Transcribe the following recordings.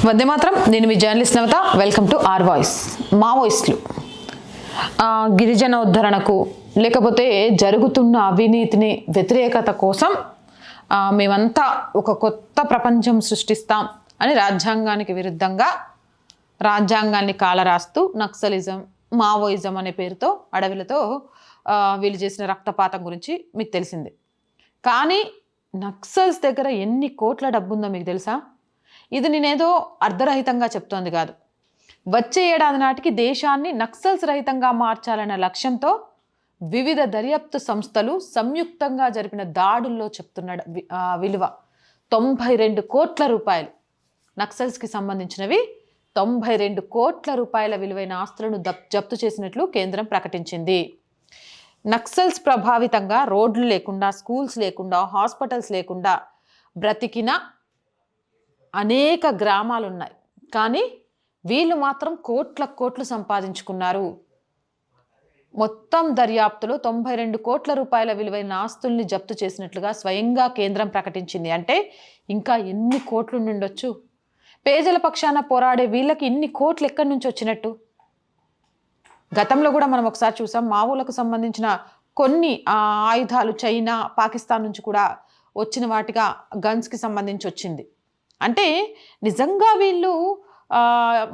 వందే మాత్రం. నేను మీ journalist Navatha. Welcome to our voice. మావోయిస్టులు గిరిజన ఉద్ధరణకు లేకపోతే జరుగుతున్న అవినీతిని వ్యతిరేకత కోసం మేమంతా ఒక కొత్త ప్రపంచం సృష్టిస్తాం అని రాజ్యాంగానికి విరుద్ధంగా రాజ్యాంగాన్ని కాలరాస్తూ నక్సలిజం, మావోయిజం అనే పేరుతో అడవులతో వీళ్ళు చేసిన రక్తపాతం గురించి మీకు తెలిసిందే. కానీ నక్సల్స్ దగ్గర ఎన్ని కోట్ల డబ్బు ఉందో మీకు తెలుసా? ఇది నేనేదో అర్ధరహితంగా చెప్తోంది కాదు. వచ్చే ఏడాది నాటికి దేశాన్ని నక్సల్స్ రహితంగా మార్చాలన్న లక్ష్యంతో వివిధ దర్యాప్తు సంస్థలు సంయుక్తంగా జరిపిన దాడుల్లో చెప్తున్న విలువ 92 కోట్ల రూపాయలు. నక్సల్స్కి సంబంధించినవి 92 కోట్ల రూపాయల విలువైన ఆస్తులను జప్తు చేసినట్లు కేంద్రం ప్రకటించింది. నక్సల్స్ ప్రభావితంగా రోడ్లు లేకుండా, స్కూల్స్ లేకుండా, హాస్పిటల్స్ లేకుండా బ్రతికిన అనేక గ్రామాలు ఉన్నాయి. కానీ వీళ్ళు మాత్రం కోట్లు సంపాదించుకున్నారు. మొత్తం దర్యాప్తులో 92 కోట్ల రూపాయల విలువైన ఆస్తుల్ని జప్తు చేసినట్లుగా స్వయంగా కేంద్రం ప్రకటించింది. అంటే ఇంకా ఎన్ని కోట్లు ఉండొచ్చు? పేదల పక్షాన పోరాడే వీళ్ళకి ఇన్ని కోట్లు ఎక్కడి నుంచి వచ్చినట్టు? గతంలో కూడా మనం ఒకసారి చూసాం. మావోలకు సంబంధించిన కొన్ని ఆయుధాలు చైనా, పాకిస్తాన్ నుంచి కూడా వచ్చిన వాటిగా గన్స్కి సంబంధించి వచ్చింది. అంటే నిజంగా వీళ్ళు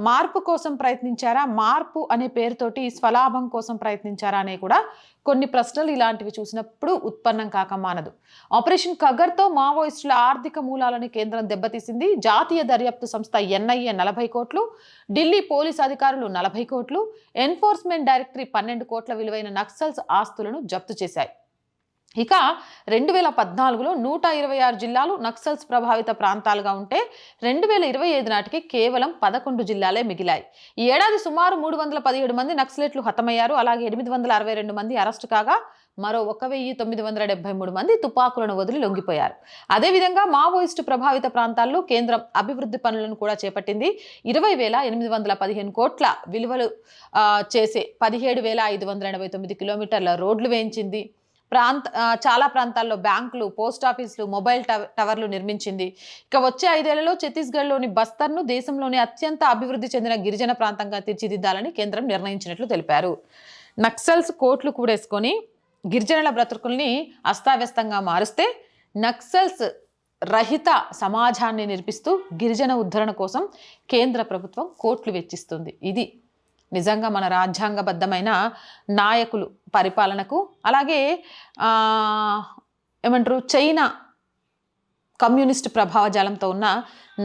మార్పు కోసం ప్రయత్నించారా, మార్పు అనే పేరుతోటి స్వలాభం కోసం ప్రయత్నించారా అనే కూడా కొన్ని ప్రశ్నలు ఇలాంటివి చూసినప్పుడు ఉత్పన్నం కాక మానదు. ఆపరేషన్ కగర్తో మావోయిస్టుల ఆర్థిక మూలాలను కేంద్రం దెబ్బతీసింది. జాతీయ దర్యాప్తు సంస్థ NIA 40 కోట్లు, ఢిల్లీ పోలీసు అధికారులు 40 కోట్లు, ఎన్ఫోర్స్మెంట్ డైరెక్టరీ 12 కోట్ల విలువైన నక్సల్స్ ఆస్తులను జప్తు చేశాయి. ఇక 2014లో 126 జిల్లాలు నక్సల్స్ ప్రభావిత ప్రాంతాలుగా ఉంటే 2025 నాటికి కేవలం 11 జిల్లాలే మిగిలాయి. ఈ ఏడాది సుమారు 317 మంది నక్సలెట్లు హతమయ్యారు. అలాగే 862 మంది అరెస్టు కాగా మరో 1973 మంది తుపాకులను వదిలి లొంగిపోయారు. అదేవిధంగా మావోయిస్టు ప్రభావిత ప్రాంతాల్లో కేంద్రం అభివృద్ధి పనులను కూడా చేపట్టింది. 20,815 కోట్ల విలువలు చేసే 17,589 కిలోమీటర్ల రోడ్లు వేయించింది. చాలా ప్రాంతాల్లో బ్యాంకులు, పోస్ట్ ఆఫీసులు, మొబైల్ టవర్లు నిర్మించింది. ఇక వచ్చే 5 ఏళ్లలో ఛత్తీస్గఢ్లోని బస్తర్ను దేశంలోని అత్యంత అభివృద్ధి చెందిన గిరిజన ప్రాంతంగా తీర్చిదిద్దాలని కేంద్రం నిర్ణయించినట్లు తెలిపారు. నక్సల్స్ కోట్లు కూడేసుకొని గిరిజనుల బ్రతుకుల్ని అస్తావ్యస్తంగా మారుస్తే నక్సల్స్ రహిత సమాజాన్ని నిర్మిస్తూ గిరిజన ఉద్ధరణ కోసం కేంద్ర ప్రభుత్వం కోట్లు వెచ్చిస్తుంది. ఇది నిజంగా మన రాజ్యాంగబద్ధమైన నాయకులు పరిపాలనకు, అలాగే ఏమంటారు, చైనా కమ్యూనిస్ట్ ప్రభావజాలంతో ఉన్న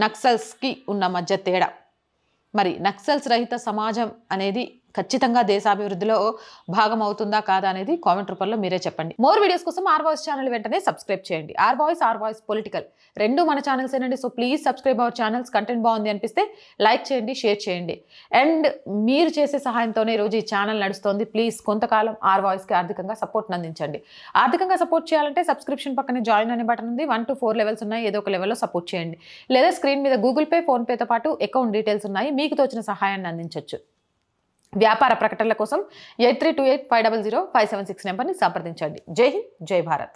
నక్సల్స్కి ఉన్న మధ్య తేడా. మరి నక్సల్స్ రహిత సమాజం అనేది ఖచ్చితంగా దేశాభివృద్ధిలో భాగం అవుతుందా కాదా అనేది కామెంట్ రూపంలో మీరే చెప్పండి. మోర్ వీడియోస్ కోసం ఆర్ వాయిస్ ఛానల్ వెంటనే సబ్స్క్రైబ్ చేయండి. ఆర్ వాయిస్ పొలిటికల్ రెండు మన ఛానల్స్ ఏనండి. So please subscribe our channels. Content బాగుంది అనిపిస్తే లైక్ చేయండి, షేర్ చేయండి. అండ్ మీరు చేసే సహాయంతోనే రోజు ఈ ఛానల్ నడుస్తోంది. ప్లీజ్ కొంతకాలం ఆర్ వాయిస్కి ఆర్థికంగా సపోర్ట్ అందించండి. ఆర్థికంగా సపోర్ట్ చేయాలంటే సబ్స్క్రిప్షన్ పక్కనే జాయిన్ అనే బటన్ ఉంది. 1 to 4 లెవెల్స్ ఉన్నాయి. ఏదో ఒక లెవెల్లో సపోర్ట్ చేయండి. లేదా స్క్రీన్ మీద గూగుల్ పే, ఫోన్పేతో పాటు అకౌంట్ డీటెయిల్స్ ఉన్నాయి. మీకు తోచిన సహాయాన్ని అందించవచ్చు. వ్యాపార ప్రకటనల కోసం 8328500576 నెంబర్ని సంప్రదించండి. జై హింద్, జై భారత్.